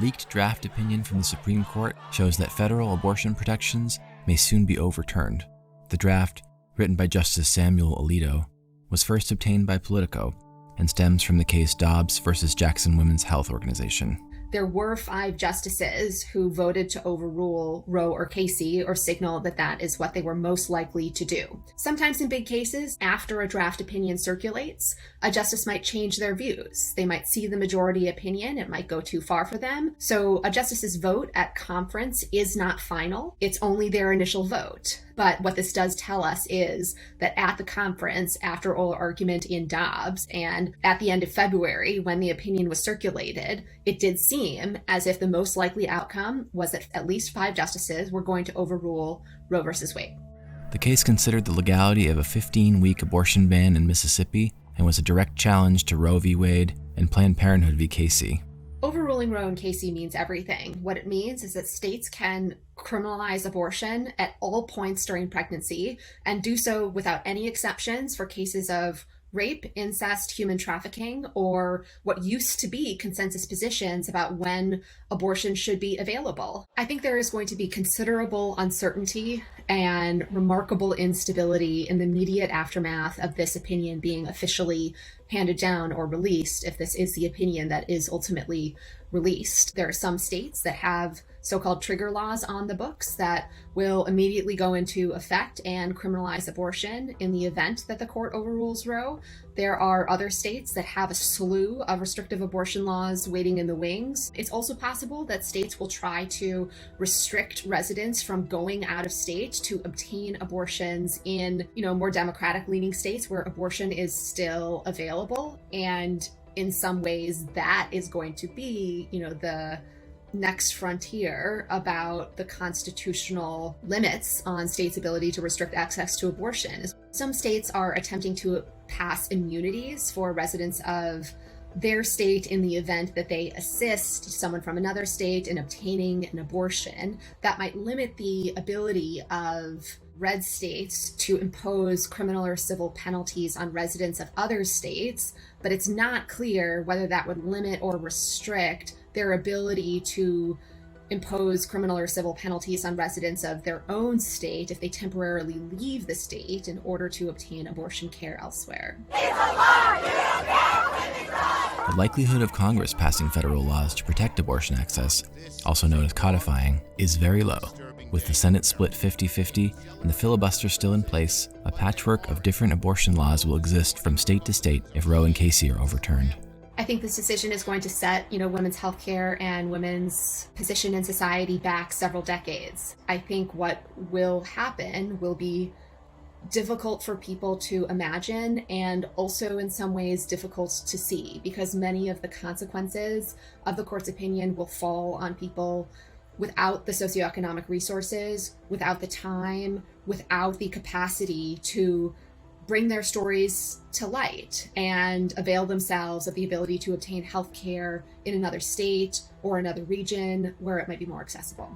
leaked draft opinion from the Supreme Court shows that federal abortion protections may soon be overturned. The draft, written by Justice Samuel Alito, was first obtained by Politico and stems from the case Dobbs versus Jackson Women's Health Organization. There were 5 justices who voted to overrule Roe or Casey, or signal that that is what they were most likely to do. Sometimes in big cases, after a draft opinion circulates, a justice might change their views. They might see the majority opinion, it might go too far for them. So a justice's vote at conference is not final, it's only their initial vote. But what this does tell us is that at the conference, after oral argument in Dobbs, and at the end of February, when the opinion was circulated, it did seem as if the most likely outcome was that at least 5 justices were going to overrule Roe versus Wade. The case considered the legality of a 15-week abortion ban in Mississippi and was a direct challenge to Roe v. Wade and Planned Parenthood v. Casey. Overruling Roe and Casey means everything. What it means is that states can criminalize abortion at all points during pregnancy and do so without any exceptions for cases of rape, incest, human trafficking, or what used to be consensus positions about when abortion should be available. I think there is going to be considerable uncertainty and remarkable instability in the immediate aftermath of this opinion being officially handed down or released, if this is the opinion that is ultimately released. There are some states that have so-called trigger laws on the books that will immediately go into effect and criminalize abortion in the event that the court overrules Roe. There are other states that have a slew of restrictive abortion laws waiting in the wings. It's also possible that states will try to restrict residents from going out of state to obtain abortions in, more democratic-leaning states where abortion is still available. And in some ways, that is going to be, the next frontier about the constitutional limits on states' ability to restrict access to abortion. Some states are attempting to pass immunities for residents of their state in the event that they assist someone from another state in obtaining an abortion. That might limit the ability of red states to impose criminal or civil penalties on residents of other states, but it's not clear whether that would limit or restrict their ability to impose criminal or civil penalties on residents of their own state if they temporarily leave the state in order to obtain abortion care elsewhere. The likelihood of Congress passing federal laws to protect abortion access, also known as codifying, is very low. With the Senate split 50-50 and the filibuster still in place, a patchwork of different abortion laws will exist from state to state if Roe and Casey are overturned. I think this decision is going to set, women's healthcare and women's position in society back several decades. I think what will happen will be difficult for people to imagine and also in some ways difficult to see, because many of the consequences of the court's opinion will fall on people without the socioeconomic resources, without the time, without the capacity to bring their stories to light and avail themselves of the ability to obtain health care in another state or another region where it might be more accessible.